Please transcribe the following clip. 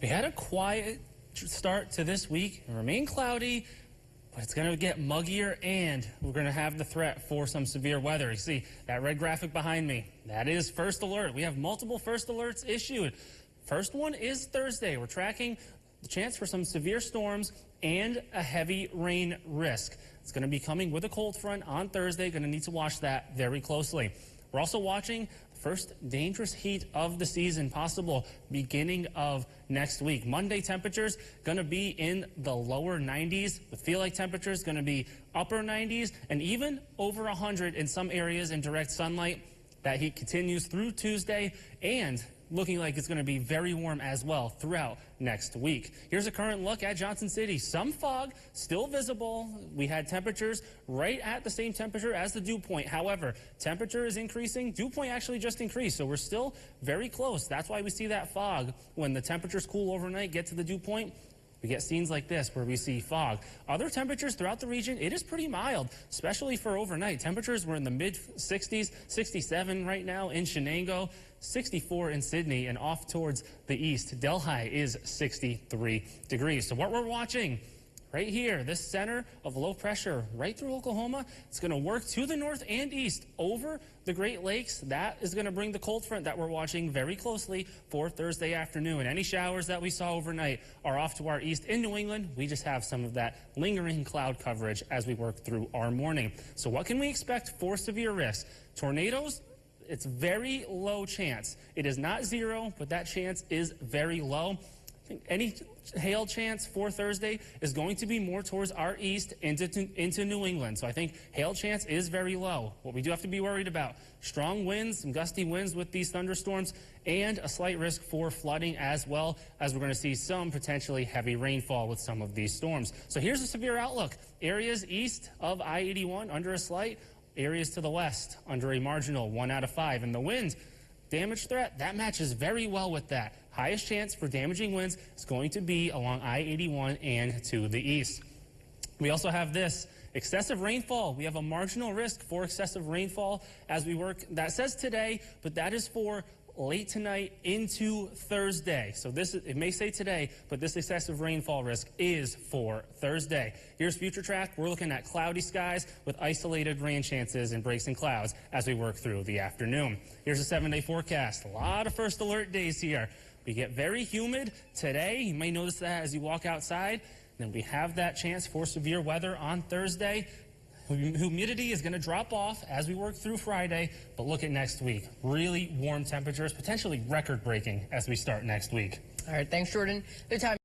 We had a quiet start to this week. It remained cloudy, but it's going to get muggier, and we're going to have the threat for some severe weather. You see that red graphic behind me? That is first alert. We have multiple first alerts issued. First one is Thursday. We're tracking the chance for some severe storms and a heavy rain risk. It's going to be coming with a cold front on Thursday. Going to need to watch that very closely. We're also watching the first dangerous heat of the season possible beginning of next week. Monday temperatures going to be in the lower 90s. The feel-like temperatures going to be upper 90s and even over 100 in some areas in direct sunlight. That heat continues through Tuesday and looking like it's going to be very warm as well throughout next week. Here's a current look at Johnson City. Some fog still visible. We had temperatures right at the same temperature as the dew point. However, temperature is increasing. Dew point actually just increased, so we're still very close. That's why we see that fog. When the temperatures cool overnight, get to the dew point, we get scenes like this where we see fog. Other temperatures throughout the region, it is pretty mild, especially for overnight. Temperatures were in the mid-60s, 67 right now in Shenango, 64 in Sydney, and off towards the east, Delhi is 63 degrees. So what we're watching right here, this center of low pressure right through Oklahoma, it's going to work to the north and east over the Great Lakes. That is going to bring the cold front that we're watching very closely for Thursday afternoon. Any showers that we saw overnight are off to our east in New England. We just have some of that lingering cloud coverage as we work through our morning. So what can we expect for severe risks? Tornadoes? It's very low chance. It is not zero, but that chance is very low. Any hail chance for Thursday is going to be more towards our east into New England. So I think hail chance is very low. What we do have to be worried about, strong winds, some gusty winds with these thunderstorms, and a slight risk for flooding as well, as we're going to see some potentially heavy rainfall with some of these storms. So here's a severe outlook. Areas east of I-81 under a slight, areas to the west under a marginal 1 out of 5. And the wind damage threat, that matches very well with that. Highest chance for damaging winds is going to be along I-81 and to the east. We also have this excessive rainfall. We have a marginal risk for excessive rainfall as we work. That says today, but that is for late tonight into Thursday. So this, it may say today, but this excessive rainfall risk is for Thursday. Here's future track. We're looking at cloudy skies with isolated rain chances and breaks in clouds as we work through the afternoon. Here's a 7-day forecast. A lot of first alert days here. We get very humid today. You may notice that as you walk outside. Then we have that chance for severe weather on Thursday. Humidity is going to drop off as we work through Friday, but look at next week. Really warm temperatures, potentially record-breaking as we start next week. All right, thanks, Jordan. The time